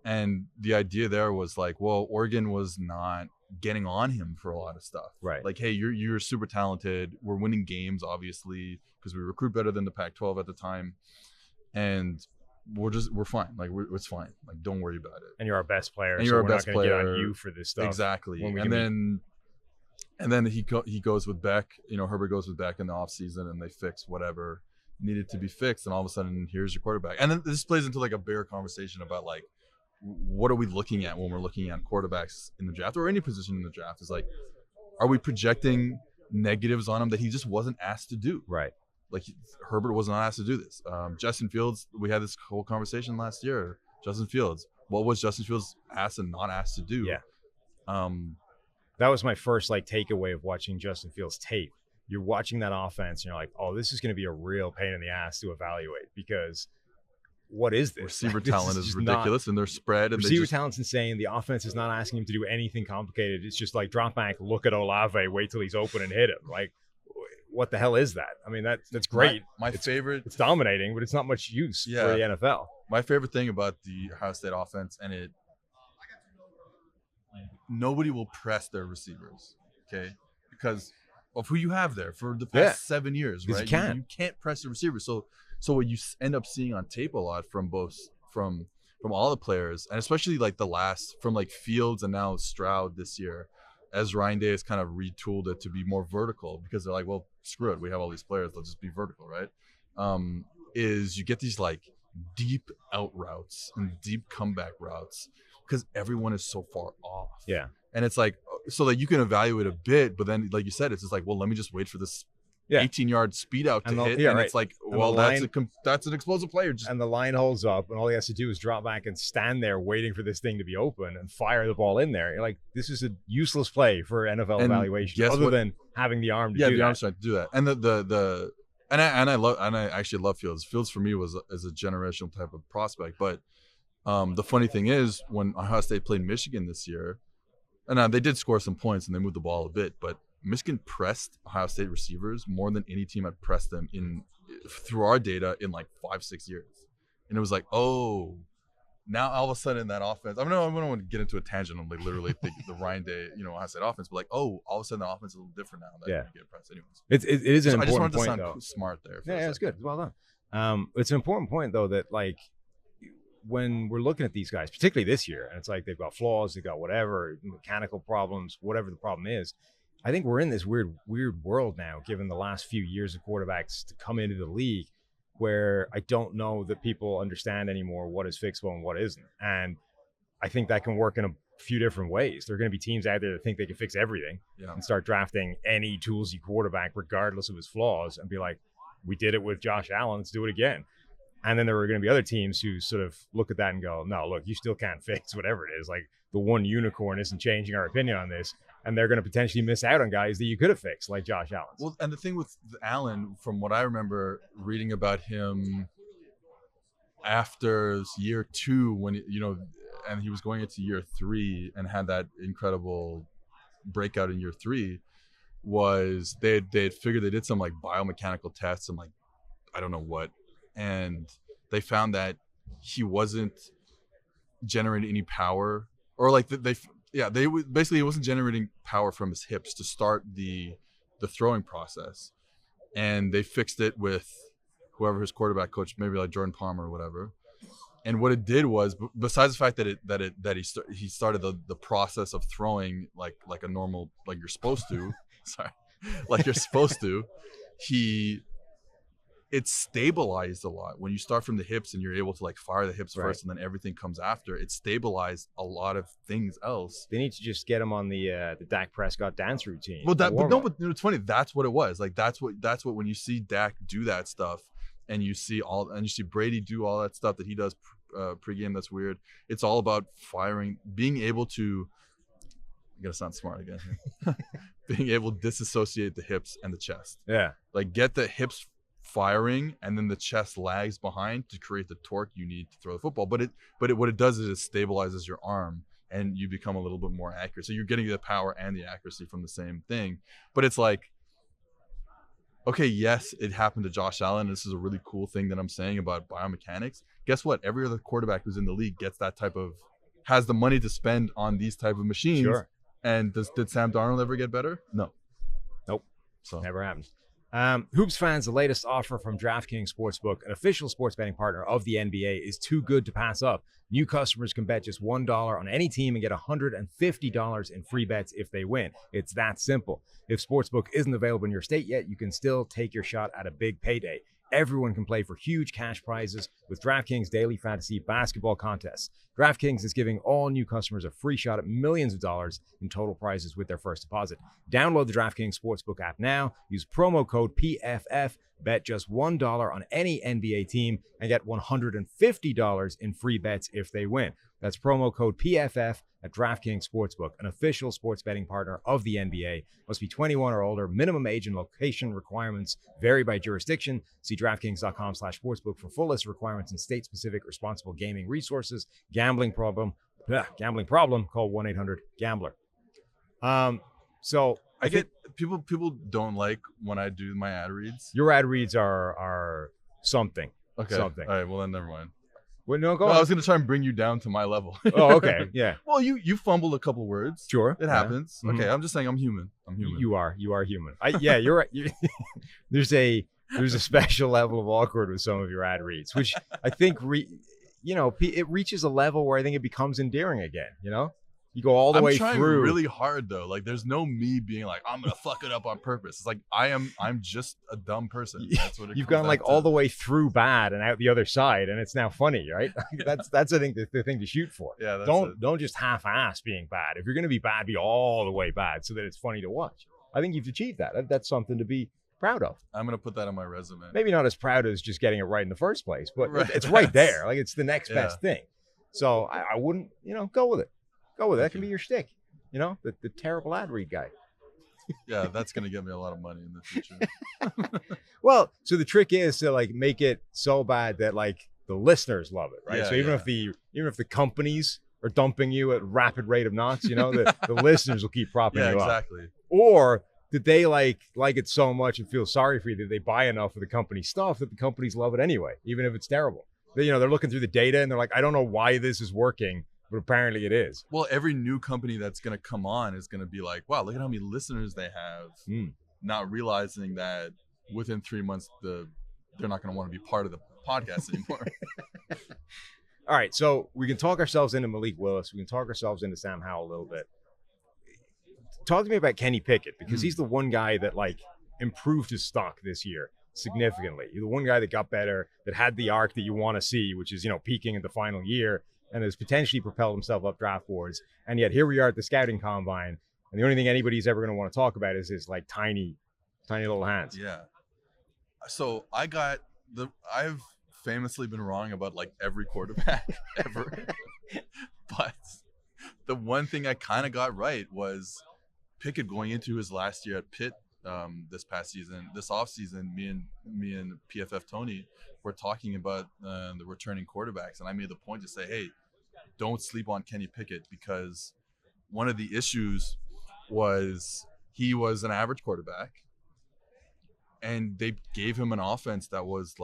And the idea there was like, well, Oregon was not getting on him for a lot of stuff. Right. Like, hey, you're super talented. We're winning games, obviously, because we recruit better than the Pac-12 at the time. And we're fine. Like, it's fine. Like, don't worry about it. And you're our best player. And you're our we're best not gonna player. Get on you for this stuff. Exactly. And then he goes with Beck. You know, Herbert goes with Beck in the offseason, and they fix whatever needed to be fixed. And all of a sudden, here's your quarterback. And then this plays into like a bigger conversation about like, what are we looking at when we're looking at quarterbacks in the draft or any position in the draft? Is like, are we projecting negatives on him that he just wasn't asked to do? Right. Like Herbert was not asked to do this. Justin Fields, we had this whole conversation last year. Justin Fields, what was Justin Fields asked and not asked to do? Yeah. That was my first like takeaway of watching Justin Fields tape. You're watching that offense and you're like, oh, this is going to be a real pain in the ass to evaluate because what is this? Receiver this talent is ridiculous and they're spread. And receiver talent's insane. The offense is not asking him to do anything complicated. It's just like drop back, look at Olave, wait till he's open and hit him. Like, what the hell is that? I mean, that's great. My favorite. It's dominating, but it's not much use for the NFL. My favorite thing about the Ohio State offense, and nobody will press their receivers, okay? Because of who you have there for the past 7 years, right? You can't press the receivers. So what you end up seeing on tape a lot from all the players, and especially like the last from like Fields and now Stroud this year, as Ryan Day has kind of retooled it to be more vertical because they're like, well, screw it, we have all these players, let's just be vertical, right? Is you get these like deep out routes and deep comeback routes because everyone is so far off. Yeah. And it's like, so that you can evaluate a bit, but then like you said, it's just like, well, let me just wait for this 18-yard speed out to hit. And it's like, well, that's an explosive player. And the line holds up, and all he has to do is drop back and stand there waiting for this thing to be open and fire the ball in there. You're like, this is a useless play for NFL evaluation, other than having the arm to do that. Yeah, the arm strength to do that. And I actually love Fields. Fields for me is a generational type of prospect. But the funny thing is, when Ohio State played Michigan this year, and they did score some points and they moved the ball a bit, but Michigan pressed Ohio State receivers more than any team had pressed them through our data in like 5-6 years. And it was like, oh, now all of a sudden that offense, I don't want to get into a tangent on like literally the Ryan Day, Ohio State offense, but like, oh, all of a sudden the offense is a little different now that you get pressed anyways. It is an important point, I just wanted to though. sound smart there. Yeah, it's good. It's well done. It's an important point, though, that like when we're looking at these guys, particularly this year, and it's like they've got flaws, they've got whatever, mechanical problems, whatever the problem is, I think we're in this weird world now, given the last few years of quarterbacks to come into the league, where I don't know that people understand anymore what is fixable and what isn't. And I think that can work in a few different ways. There are going to be teams out there that think they can fix everything and start drafting any toolsy quarterback regardless of his flaws and be like, we did it with Josh Allen, let's do it again. And then there are going to be other teams who sort of look at that and go, no, look, you still can't fix whatever it is. Like, the one unicorn isn't changing our opinion on this. And they're going to potentially miss out on guys that you could have fixed, like Josh Allen. Well, and the thing with Allen, from what I remember reading about him after year 2, when, and he was going into year 3 and had that incredible breakout in year 3, was they had figured they did some like biomechanical tests and like, I don't know what. And they found that he wasn't generating any power, or like he wasn't generating power from his hips to start the throwing process. And they fixed it with whoever his quarterback coach, maybe like Jordan Palmer or whatever. And what it did was, besides the fact that he started the process of throwing like a normal, like you're supposed to, it stabilized a lot. When you start from the hips and you're able to like fire the hips first and then everything comes after, it stabilized a lot of things else. They need to just get him on the Dak Prescott dance routine. Well, but it's funny. That's what it was. Like that's what when you see Dak do that stuff and you see Brady do all that stuff that he does pregame, that's weird. It's all about firing, being able to, I'm gonna sound smart again here. Being able to disassociate the hips and the chest. Yeah. Like get the hips firing and then the chest lags behind to create the torque you need to throw the football. But what it does is it stabilizes your arm and you become a little bit more accurate. So you're getting the power and the accuracy from the same thing. But it's like, okay, yes, it happened to Josh Allen. This is a really cool thing that I'm saying about biomechanics. Guess what? Every other quarterback who's in the league gets that type of has the money to spend on these type of machines. Sure. And did Sam Darnold ever get better? No. Nope. So Never happened. Hoops fans, the latest offer from DraftKings Sportsbook, an official sports betting partner of the NBA, is too good to pass up. New customers can bet just $1 on any team and get $150 in free bets if they win. It's that simple. If Sportsbook isn't available in your state yet, you can still take your shot at a big payday. Everyone can play for huge cash prizes with DraftKings daily fantasy basketball contests. DraftKings is giving all new customers a free shot at millions of dollars in total prizes with their first deposit. Download the DraftKings Sportsbook app now. Use promo code PFF. Bet just $1 on any NBA team and get $150 in free bets if they win. That's promo code PFF at DraftKings Sportsbook, an official sports betting partner of the NBA. Must be 21 or older. Minimum age and location requirements vary by jurisdiction. See DraftKings.com/sportsbook for full list of requirements and state-specific responsible gaming resources. Gambling problem, call 1-800-GAMBLER. So I get people don't like when I do my ad reads. Your ad reads are something. Okay. Something. All right. Well, then never mind. Well, no, I was going to try and bring you down to my level. Oh, okay. Yeah. Well, you fumbled a couple words. Sure. It happens. Mm-hmm. Okay. I'm just saying I'm human. You are human. Yeah, you're right. There's a special level of awkward with some of your ad reads, which I think, it reaches a level where I think it becomes endearing again, You go all the way I'm trying through. really hard though. Like there's no me being like I'm gonna fuck it up on purpose. It's like I'm just a dumb person. That's what You've gone like all the way through bad and out the other side, and it's now funny, right? That's I think the thing to shoot for. Yeah. Don't just half-ass being bad. If you're gonna be bad, be all the way bad so that it's funny to watch. I think you've achieved that. That's something to be proud of. I'm gonna put that on my resume. Maybe not as proud as just getting it right in the first place, but Right, it's right there. Like it's the next best thing. So I wouldn't, go with it. Go with it. That can be your shtick. The terrible ad read guy. Yeah, that's gonna get me a lot of money in the future. Well, so the trick is to make it so bad that the listeners love it, right? Yeah, so even if the companies are dumping you at rapid rate of knots, the listeners will keep propping you up. Exactly. Or did they like it so much and feel sorry for you that they buy enough of the company stuff that the companies love it anyway, even if it's terrible. They're looking through the data and they're like, I don't know why this is working, but apparently it is. Well, every new company that's going to come on is going to be like, wow, look at how many listeners they have, not realizing that within 3 months, they're not going to want to be part of the podcast anymore. All right, so we can talk ourselves into Malik Willis. We can talk ourselves into Sam Howell a little bit. Talk to me about Kenny Pickett, because he's the one guy that improved his stock this year significantly. You're the one guy that got better, that had the arc that you want to see, which is, peaking in the final year, and has potentially propelled himself up draft boards. And yet here we are at the scouting combine, and the only thing anybody's ever going to want to talk about is his tiny little hands. Yeah. So I've famously been wrong about every quarterback ever. But the one thing I kind of got right was Pickett going into his last year at Pitt this offseason. Me and PFF Tony were talking about the returning quarterbacks, and I made the point to say, hey, don't sleep on Kenny Pickett, because one of the issues was he was an average quarterback, and they gave him an offense that was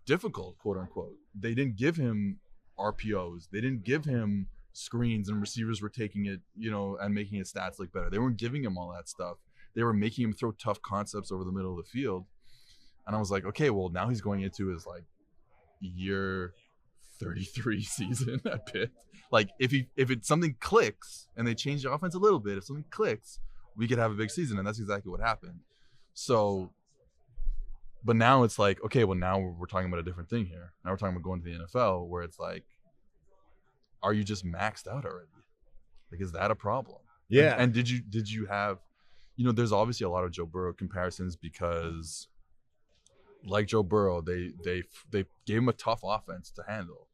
difficult, quote unquote. They didn't give him RPOs. They didn't give him screens, and receivers were taking it, and making his stats look better. They weren't giving him all that stuff. They were making him throw tough concepts over the middle of the field. And I was like, okay, well, now he's going into his year 33 season at Pitt. If something clicks and they change the offense a little bit, if something clicks, we could have a big season. And that's exactly what happened. So, but now it's okay, well, now we're talking about a different thing here. Now we're talking about going to the NFL, where it's are you just maxed out already? Is that a problem? Yeah. And did you have, there's obviously a lot of Joe Burrow comparisons, because Joe Burrow, they gave him a tough offense to handle,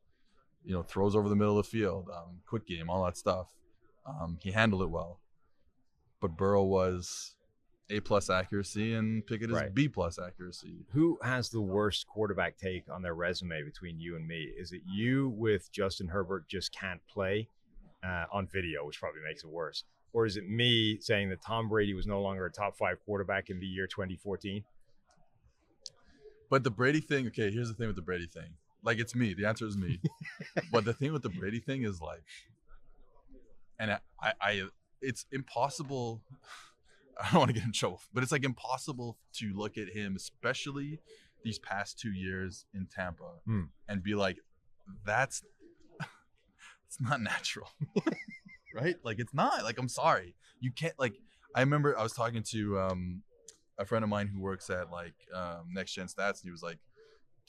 throws over the middle of the field, quick game, all that stuff. He handled it well, but Burrow was A+ accuracy and Pickett is B+ accuracy. Who has the worst quarterback take on their resume between you and me? Is it you with Justin Herbert just can't play on video, which probably makes it worse? Or is it me saying that Tom Brady was no longer a top 5 quarterback in the year 2014? But the Brady thing, okay, here's the thing with the Brady thing. Like, it's me. The answer is me. But the thing with the Brady thing is like, and I it's impossible. I don't want to get in trouble, but it's like impossible to look at him, especially these past 2 years in Tampa, and be like, it's not natural. Right? Like, it's not. Like, I'm sorry. You can't, like, I remember I was talking to a friend of mine who works at like Next Gen Stats, and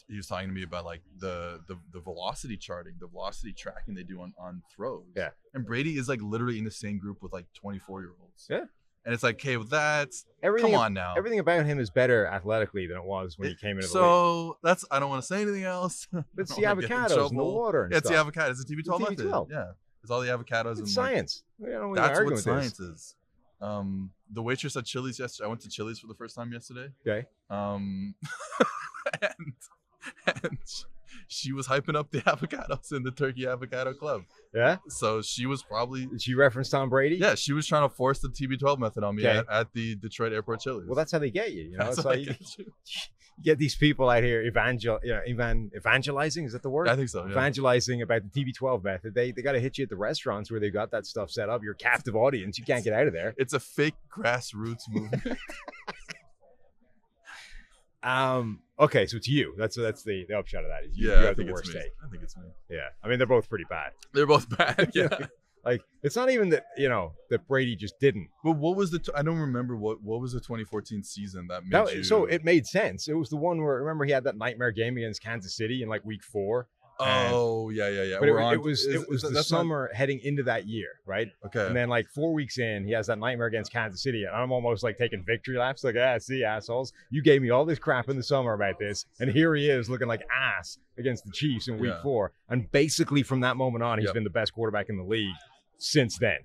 he was talking to me about like the velocity charting, the velocity tracking they do on throws. Yeah. And Brady is like literally in the same group with like 24-year-olds. Yeah. And it's like, okay, well, that's everything. Come on now. Everything about him is better athletically than it was when he came into the league. So that's, I don't want to say anything else. But it's the avocados and the water. And it's stuff. the avocados. It's the TB12 method. Yeah. It's all the avocados. It's and science. Like, that's what science is. The waitress at Chili's yesterday. I went to Chili's for the first time yesterday. Okay. And she was hyping up the avocados in the Turkey Avocado Club. Yeah. So she was probably. Did she reference Tom Brady? Yeah, she was trying to force the TB12 method on me at the Detroit Airport Chili's. Well, that's how they get you. You know, that's it's how like you get these people out here evangelizing. Is that the word? I think so. Yeah. Evangelizing about the TB12 method. They got to hit you at the restaurants where they've got that stuff set up. You're a captive audience. You can't get out of there. It's a fake grassroots movement. Okay, so it's you. That's the upshot of that. You have the worst take. I think it's me. Yeah. I mean, they're both pretty bad. They're both bad. Yeah. Like, it's not even that, that Brady just didn't. But what was I don't remember what was the 2014 season that made you... So it made sense. It was the one where, remember, he had that nightmare game against Kansas City in like week 4. Oh, yeah. But it was the summer heading into that year, right? Okay. And then like 4 weeks in, he has that nightmare against Kansas City. And I'm almost like taking victory laps. Like, see, assholes, you gave me all this crap in the summer about this. And here he is looking like ass against the Chiefs in week 4. And basically from that moment on, he's been the best quarterback in the league since then.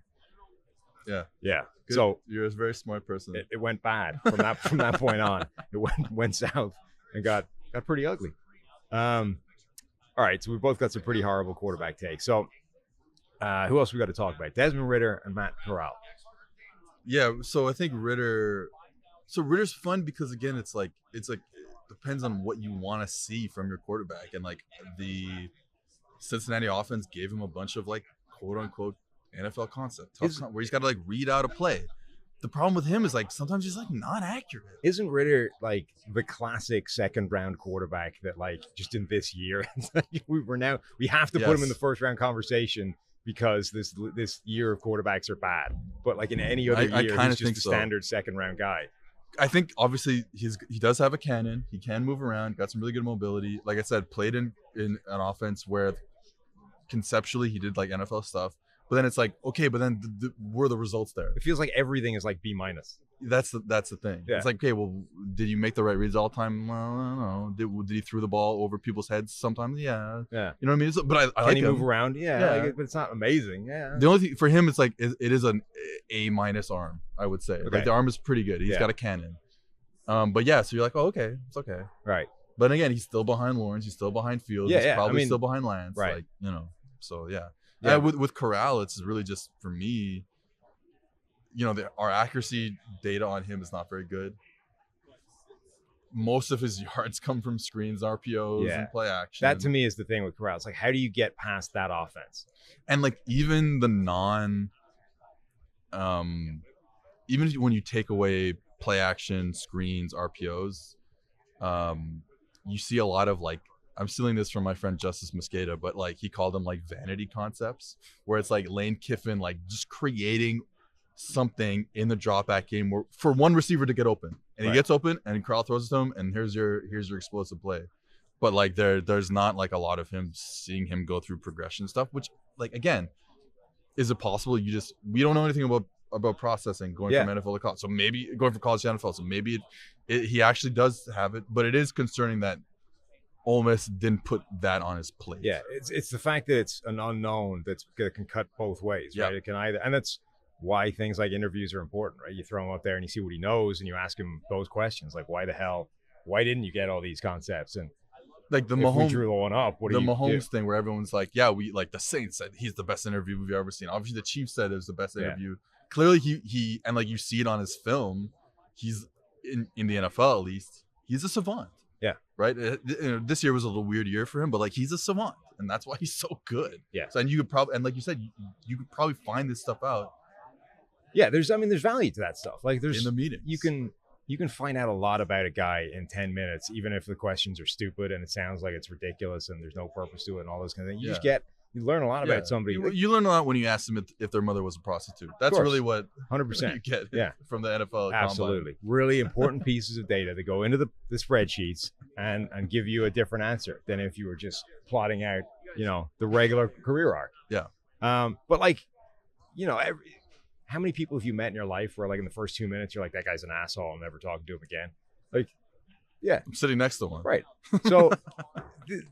Yeah. Yeah. Good. So you're a very smart person. It went bad from that point on. It went south and got pretty ugly. All right, so we both got some pretty horrible quarterback takes. So who else we got to talk about? Desmond Ritter and Matt Corral. Yeah, so I think Ritter's fun because, again, it's like it depends on what you want to see from your quarterback. And like the Cincinnati offense gave him a bunch of like quote unquote NFL concept where he's got to like read out a play. The problem with him is like sometimes he's like not accurate. Isn't Ritter like the classic second round quarterback that like just in this year we have to put him in the first round conversation because this year of quarterbacks are bad. But like in any other year, he's just a standard second round guy. I think obviously he does have a cannon. He can move around, got some really good mobility. Like I said, played in an offense where conceptually he did like NFL stuff. But then it's like, okay, but then were the results there? It feels like everything is like B-. That's the thing. Yeah. It's like, okay, well, did you make the right reads all the time? Well, I don't know. Did he throw the ball over people's heads sometimes? Yeah. Yeah. You know what I mean? but I Can like he him. move around? Yeah. Like, but it's not amazing. Yeah. The only thing for him, it's like it is an A- arm, I would say. Okay. Like the arm is pretty good. He's got a cannon. But yeah, so you're like, oh, okay, it's okay. Right. But again, he's still behind Lawrence. He's still behind Fields. He's probably still behind Lance. Right. Like, so yeah. Yeah. With Corral, it's really just for me. Our accuracy data on him is not very good. Most of his yards come from screens, RPOs, and play action. That to me is the thing with Corral. It's like, how do you get past that offense? And like even the even when you take away play action, screens, RPOs, you see a lot of like. I'm stealing this from my friend Justice Mosqueda, but like he called them like vanity concepts, where it's like Lane Kiffin like just creating something in the drop back game for one receiver to get open, and he gets open, and Corral throws it to him, and here's your explosive play. But like there's not like a lot of him seeing him go through progression stuff, which like again, is it possible? We don't know anything about processing going from NFL to college, so maybe going from college to NFL, so maybe he actually does have it, but it is concerning that Ole Miss didn't put that on his plate. Yeah, it's the fact that it's an unknown that can cut both ways, right? It can either, and that's why things like interviews are important, right? You throw him up there and you see what he knows, and you ask him those questions, like why didn't you get all these concepts? And like the Mahomes drew one up. Mahomes thing where everyone's like, we like the Saints said he's the best interview we've ever seen. Obviously, the Chiefs said it was the best interview. Clearly, and like you see it on his film, he's in the NFL at least. He's a savant. Yeah. Right. This year was a little weird year for him, but like he's a savant, and that's why he's so good. Yeah. So, and you could probably, and like you said, you could probably find this stuff out. Yeah. There's value to that stuff. Like there's in the meetings. You can find out a lot about a guy in 10 minutes, even if the questions are stupid and it sounds like it's ridiculous and there's no purpose to it and all those kind of things. You learn a lot about somebody. You learn a lot when you ask them if their mother was a prostitute. That's really what 100% you get from the NFL. Absolutely. Combine. Really important pieces of data that go into the spreadsheets and give you a different answer than if you were just plotting out, the regular career arc. Yeah. But like, how many people have you met in your life where like in the first 2 minutes, you're like, that guy's an asshole, I'm never talking to him again? Like, yeah. I'm sitting next to one. Right. So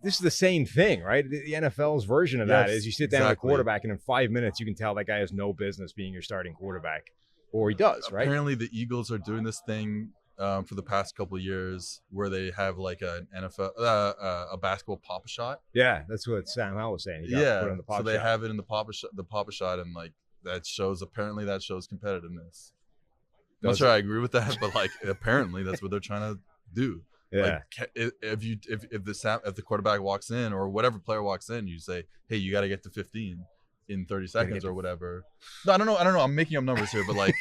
this is the same thing, right? The NFL's version of that is you sit down with a quarterback and in 5 minutes, you can tell that guy has no business being your starting quarterback, or he does, right? Apparently the Eagles are doing this thing for the past couple of years where they have like an NFL, a basketball pop shot. Yeah. That's what Sam Howell was saying. He got put in the pop so they shot. have it in the pop shot, and like that shows competitiveness. I'm not sure I agree with that, but like apparently that's what they're trying to do. Yeah. Like if the quarterback walks in or whatever player walks in, you say, hey, you got to get to 15 in 30 seconds or whatever. No, I don't know. I'm making up numbers here, but like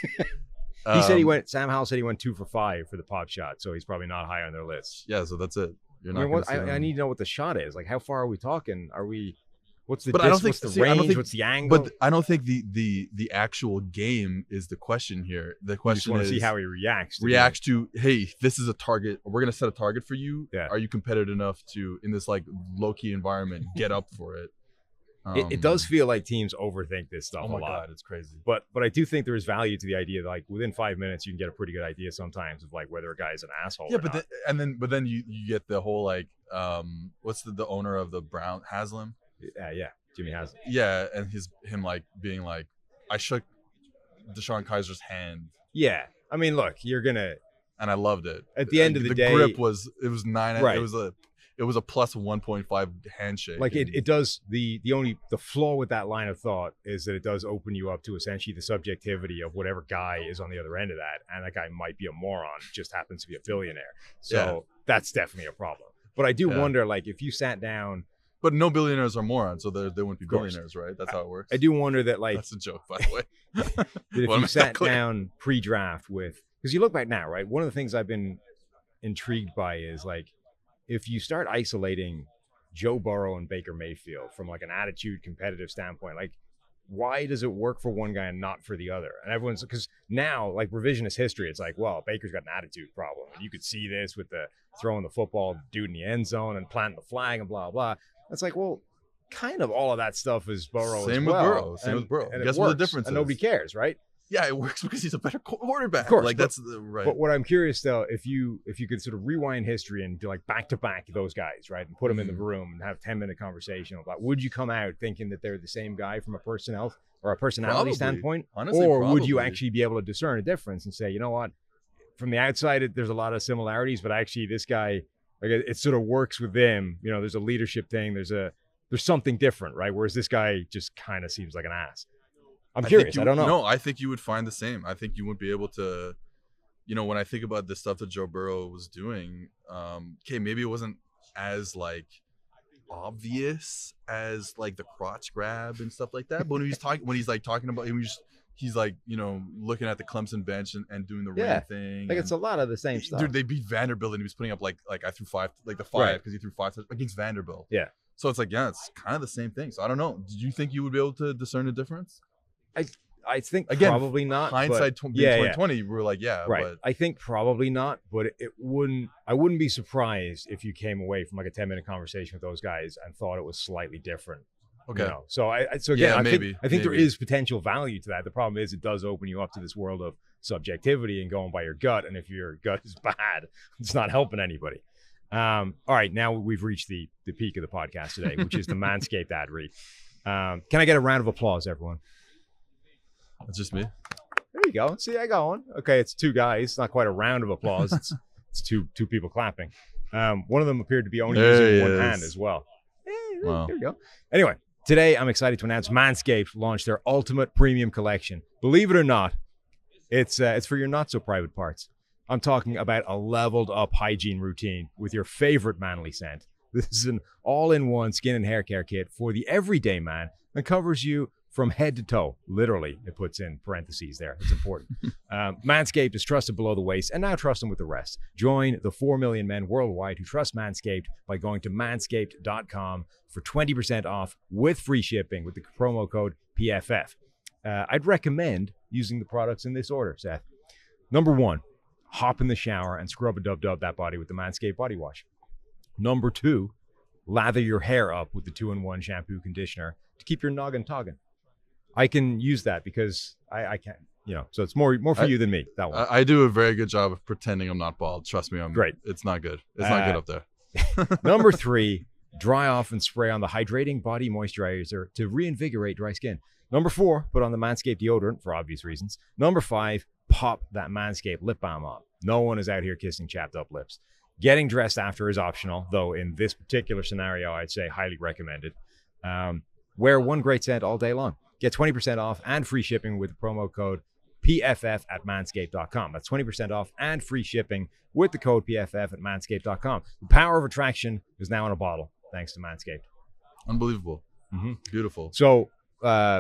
Sam Howell said he went 2 for 5 for the pop shot, so he's probably not high on their list. Yeah, so that's it. You're not. I need to know what the shot is. Like, how far are we talking? What's the but distance? I don't think, what's the range? What's the angle? But I don't think the actual game is the question here. The question is, is, see how he reacts. To, hey, this is a target. We're gonna set a target for you. Yeah. Are you competitive enough to, in this like low key environment, get up for it? It does feel like teams overthink this stuff a lot. Oh my God, it's crazy. But I do think there is value to the idea that like within 5 minutes you can get a pretty good idea sometimes of like whether a guy's an asshole. Yeah, or not. Then you get the whole like what's the owner of the Brown, Haslam? Yeah. Jimmy Haslam. Yeah, and him like being like, I shook Deshaun Kaiser's hand. Yeah, I mean, look, you're gonna, and I loved it. At the end of the day, the grip was 9. Right. It was a plus 1.5 handshake. Like it does. The flaw with that line of thought is that it does open you up to essentially the subjectivity of whatever guy is on the other end of that, and that guy might be a moron, just happens to be a billionaire. So that's definitely a problem. But I do wonder, like, if you sat down. But no billionaires are morons, so they wouldn't be billionaires, right? That's how it works. I do wonder that, like... That's a joke, by the way. That if you sat down pre-draft with... Because you look back now, right? One of the things I've been intrigued by is, like, if you start isolating Joe Burrow and Baker Mayfield from, like, an attitude, competitive standpoint, like, why does it work for one guy and not for the other? And everyone's... Because now, like, revisionist history, it's like, well, Baker's got an attitude problem. And you could see this with the throwing the football dude in the end zone and planting the flag and blah, blah. It's like, well, kind of all of that stuff is Burrow Same as well. Same with Burrow. And guess it what works, the difference is? And nobody cares, right? Yeah, it works because he's a better quarterback. Of course. Like, that's right. But what I'm curious, though, if you could sort of rewind history and do like back-to-back those guys, right, and put them in the room and have 10-minute conversation about, would you come out thinking that they're the same guy from a personnel or a personality standpoint? Honestly, or would you actually be able to discern a difference and say, you know what, from the outside, there's a lot of similarities, but actually this guy, like, it sort of works with them. You know, there's a leadership thing. There's something different, right? Whereas this guy just kind of seems like an ass. I'm curious. I don't know. No, I think you would find the same. I think you wouldn't be able to, when I think about the stuff that Joe Burrow was doing, maybe it wasn't as like obvious as like the crotch grab and stuff like that. But when he's talking about, he's like, looking at the Clemson bench and doing the ring thing. Like, it's a lot of the same stuff. Dude, they beat Vanderbilt and he was putting up like I threw 5, like the 5 because he threw 5 against Vanderbilt. Yeah. So it's like, it's kind of the same thing. So I don't know. Do you think you would be able to discern the difference? I think again, probably not. Hindsight 2020, we're like, right. But I think probably not, but I wouldn't be surprised if you came away from like a 10-minute conversation with those guys and thought it was slightly different. Okay. So again, I think there maybe. is potential value to that. The problem is it does open you up to this world of subjectivity and going by your gut. And if your gut is bad, it's not helping anybody. All right, now we've reached the peak of the podcast today, which is the Manscaped ad read. Can I get a round of applause, everyone? It's just me. There you go. See, I got one. Okay, it's 2 guys. It's not quite a round of applause. It's two people clapping. One of them appeared to be only using one hand as well. Wow. There you go. Anyway, today I'm excited to announce Manscaped launched their Ultimate Premium Collection. Believe it or not, it's for your not so private parts. I'm talking about a leveled up hygiene routine with your favorite manly scent. This is an all-in-one skin and hair care kit for the everyday man that covers you from head to toe. Literally, it puts in parentheses there. It's important. Manscaped is trusted below the waist, and now trust them with the rest. Join the 4 million men worldwide who trust Manscaped by going to manscaped.com for 20% off with free shipping with the promo code PFF. I'd recommend using the products in this order, Seth. Number 1, hop in the shower and scrub a dub that body with the Manscaped body wash. Number 2, lather your hair up with the 2-in-1 shampoo conditioner to keep your noggin togging. I can use that because I can't, so it's more for you than me, that one. I do a very good job of pretending I'm not bald. Trust me, I'm great. It's not good. It's not good up there. Number 3, dry off and spray on the hydrating body moisturizer to reinvigorate dry skin. Number 4, put on the Manscaped deodorant for obvious reasons. Number 5, pop that Manscaped lip balm on. No one is out here kissing chapped up lips. Getting dressed after is optional, though in this particular scenario, I'd say highly recommended. Wear one great scent all day long. Get 20% off and free shipping with the promo code PFF at manscaped.com. That's 20% off and free shipping with the code PFF at manscaped.com. The power of attraction is now in a bottle, thanks to Manscaped. Unbelievable. Mm-hmm. Beautiful. So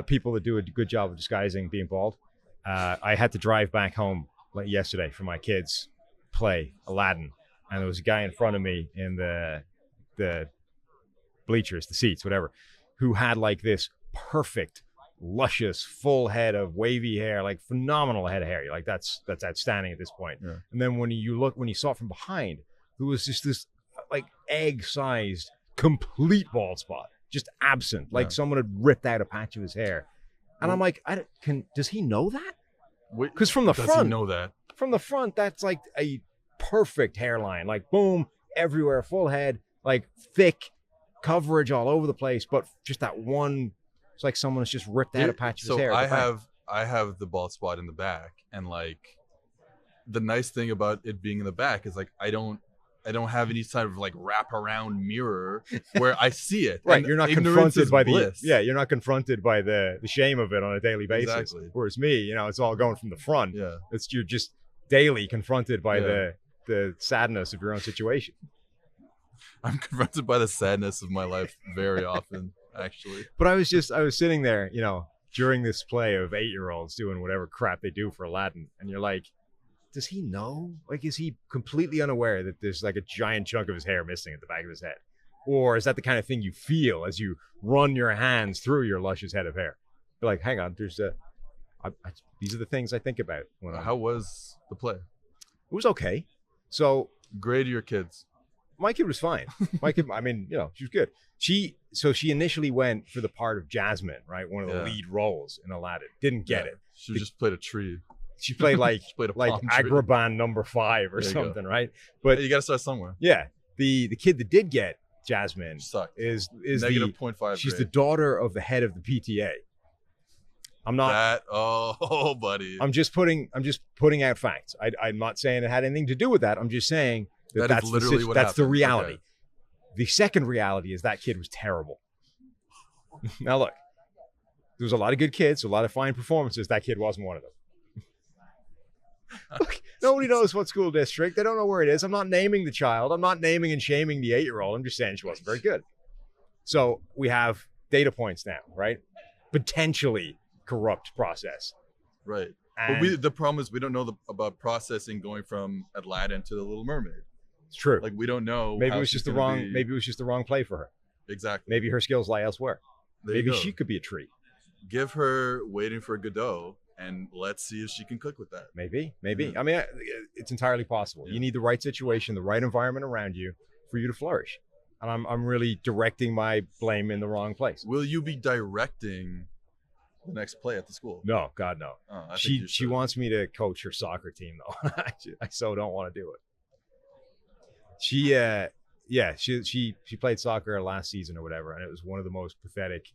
people that do a good job of disguising being bald, I had to drive back home yesterday for my kids' play Aladdin. And there was a guy in front of me in the bleachers, the seats, whatever, who had like this perfect, luscious, full head of wavy hair, like phenomenal head of hair. You're like, that's outstanding at this point. Yeah. And then when you saw it from behind, there was just this like egg-sized, complete bald spot, just absent. Like someone had ripped out a patch of his hair. And I'm like, does he know that? Because from the front, does he know that? From the front, that's like a perfect hairline, like boom, everywhere, full head, like thick coverage all over the place, but just that one, it's like someone has just ripped out a patch of his hair. I have the bald spot in the back, and like the nice thing about it being in the back is like I don't have any sort of like wrap around mirror where I see it. Right, and you're not confronted by you're not confronted by the shame of it on a daily basis. Exactly. Whereas me, it's all going from the front. Yeah, you're just daily confronted by the sadness of your own situation. I'm confronted by the sadness of my life very often, actually. But I was sitting there, during this play of 8-year-olds doing whatever crap they do for Aladdin, and you're like, does he know? Like, is he completely unaware that there's like a giant chunk of his hair missing at the back of his head? Or is that the kind of thing you feel as you run your hands through your luscious head of hair? You're like, hang on, these are the things I think about. How was the play? It was okay. So grade your kids. My kid was fine. My kid, she was good. She initially went for the part of Jasmine, right? One of the lead roles in Aladdin. Didn't get it. She just played a tree. She played like like Agrabah number 5 or something, right? But you got to start somewhere. Yeah. The kid that did get Jasmine is negative 0.5. She's the daughter of the head of the PTA. I'm not buddy. I'm just putting out facts. I'm not saying it had anything to do with that. I'm just saying that's literally that's the reality. Okay. The second reality is that kid was terrible. Now look, there was a lot of good kids, a lot of fine performances. That kid wasn't one of them. Look, nobody knows what school district. They don't know where it is. I'm not naming the child. I'm not naming and shaming the 8-year-old. I'm just saying she wasn't very good. So we have data points now, right? Potentially corrupt process. Right. But the problem is we don't know about processing going from Aladdin to the Little Mermaid. It's true. Like we don't know. Maybe it was just the wrong play for her. Exactly. Maybe her skills lie elsewhere. Maybe she could be a treat. Give her Waiting for Godot, and let's see if she can cook with that. Maybe. I mean, it's entirely possible. You need the right situation, the right environment around you for you to flourish. And I'm really directing my blame in the wrong place. Will you be directing the next play at the school? No, God, no. She wants me to coach her soccer team, though. I so don't want to do it. She played soccer last season or whatever, and it was one of the most pathetic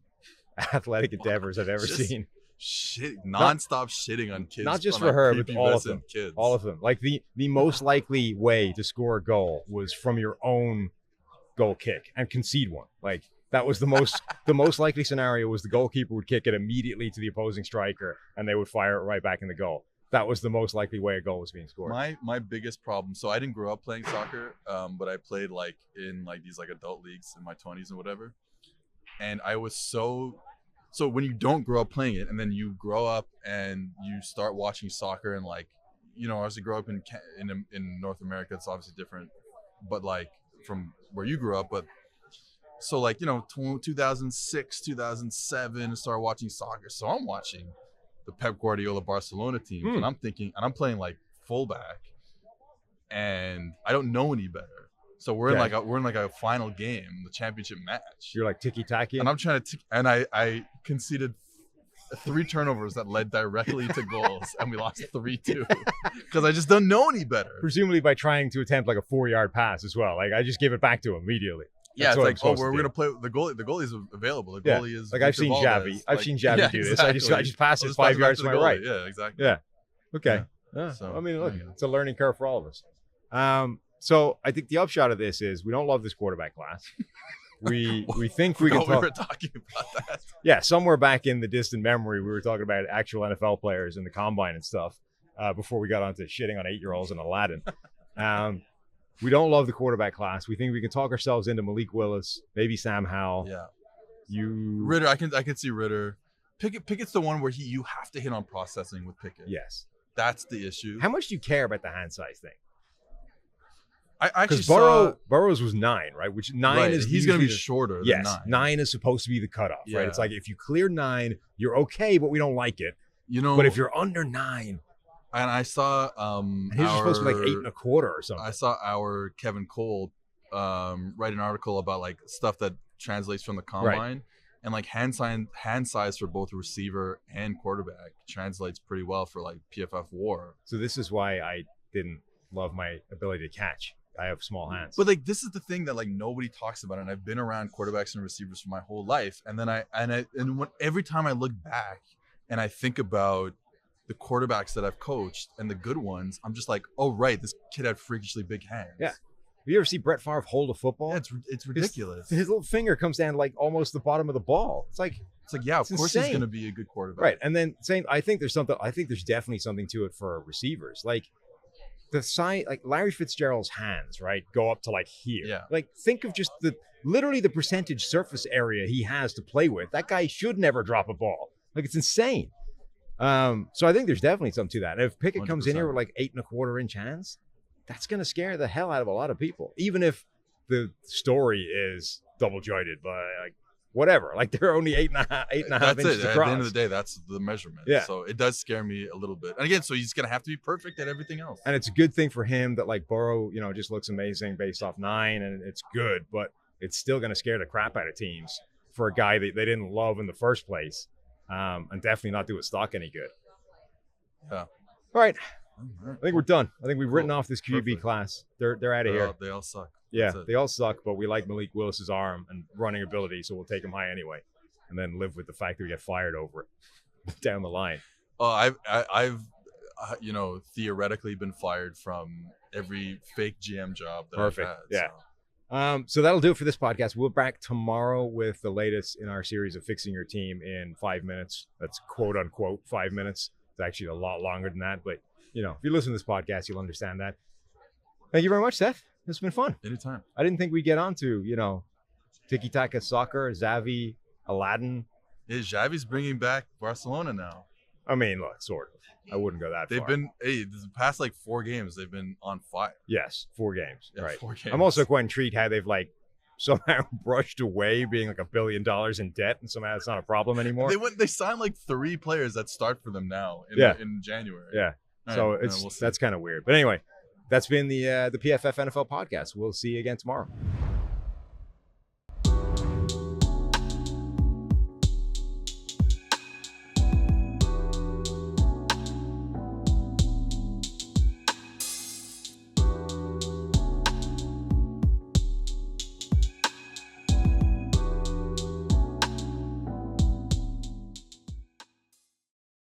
athletic endeavors I've ever seen. Non-stop shitting on kids. Not just for her, but all of them. Kids. All of them. Like the most likely way to score a goal was from your own goal kick and concede one. Like that was the most likely scenario was the goalkeeper would kick it immediately to the opposing striker and they would fire it right back in the goal. that was the most likely way a goal was being scored. My biggest problem. So I didn't grow up playing soccer, but I played like in like these like adult leagues in my 20s and whatever. And I was so when you don't grow up playing it, and then you grow up and you start watching soccer, and like, you know, as I grew up in North America, it's obviously different, but like from where you grew up, but so like, you know, 2006, 2007, started watching soccer. So I'm watching the Pep Guardiola Barcelona team, and I'm thinking, and I'm playing like fullback, and I don't know any better. So we're in like a final game, the championship match. You're like ticky-tacky, and I'm trying to, and I conceded 3 turnovers that led directly to goals, and we lost 3-2 because I just don't know any better. Presumably by trying to attempt like a 4-yard pass as well. Like I just give it back to him immediately. Yeah, it's like, oh, we're gonna play the goalie. The goalie's available. The goalie is like I've seen Javi. I've seen Javi do this. I just pass it 5 yards to my right. Yeah, exactly. Yeah. Okay. Yeah. So, I mean, look, it's a learning curve for all of us. So I think the upshot of this is we don't love this quarterback class. We think we can talk. We were talking about that. Yeah, somewhere back in the distant memory, we were talking about actual NFL players in the combine and stuff before we got onto shitting on 8-year-olds and Aladdin. We don't love the quarterback class. We think we can talk ourselves into Malik Willis, maybe Sam Howell. Yeah. Ritter, I can see Ritter. Pickett's the one where you have to hit on processing with Pickett. Yes. That's the issue. How much do you care about the hand size thing? I actually saw Burrow's was 9, right? Which 9 is he's going to be shorter than 9. 9 is supposed to be the cutoff, right? It's like if you clear 9, you're okay, but we don't like it. You know, but if you're under 9, and I saw he was supposed to be like 8.25 or something. I saw our Kevin Cole write an article about like stuff that translates from the combine, and like hand size for both receiver and quarterback translates pretty well for like PFF WAR. So this is why I didn't love my ability to catch. I have small hands. But like this is the thing that like nobody talks about, and I've been around quarterbacks and receivers for my whole life, and then every time I look back and I think about the quarterbacks that I've coached and the good ones, I'm just like, oh right, this kid had freakishly big hands. Yeah. Have you ever see Brett Favre hold a football? Yeah, it's ridiculous. His little finger comes down like almost the bottom of the ball. It's like yeah, of course he's going to be a good quarterback. Right. And then I think there's definitely something to it for receivers. Like the size, like Larry Fitzgerald's hands, right, go up to like here. Yeah. Like think of just literally the percentage surface area he has to play with. That guy should never drop a ball. Like it's insane. So I think there's definitely something to that. And if Pickett 100%. Comes in here with like 8.25 inch hands, that's going to scare the hell out of a lot of people. Even if the story is double jointed, but like whatever, like they're only 8.5 inches across. At the end of the day, that's the measurement. Yeah. So it does scare me a little bit. And again, so he's going to have to be perfect at everything else. And it's a good thing for him that like Burrow, you know, just looks amazing based off 9, and it's good, but it's still going to scare the crap out of teams for a guy that they didn't love in the first place. And definitely not do his stock any good. Yeah. All right. I think we're done. I think we've written off this QB class. They're out of here. They all suck. Yeah, they all suck, but we like Malik Willis's arm and running ability, so we'll take him high anyway, and then live with the fact that we get fired over it down the line. Oh, I've you know, theoretically been fired from every fake GM job that I've had. Yeah. So that'll do it for this podcast. We'll be back tomorrow with the latest in our series of Fixing Your Team in 5 minutes. That's quote unquote 5 minutes. It's actually a lot longer than that, but you know, if you listen to this podcast, you'll understand that. Thank you very much, Seth. It's been fun. Anytime. I didn't think we'd get onto, you know, tiki-taka soccer, Xavi, Aladdin. Yeah, Xavi's bringing back Barcelona now. I mean, look, sort of. I wouldn't go that far. They've been, the past like 4 games, they've been on fire. Yes, 4 games. Yeah, right. 4 games. I'm also quite intrigued how they've like somehow brushed away being like $1 billion in debt, and somehow it's not a problem anymore. They signed like 3 players that start for them now in January. Yeah. All so right, that's kind of weird. But anyway, that's been the PFF NFL podcast. We'll see you again tomorrow.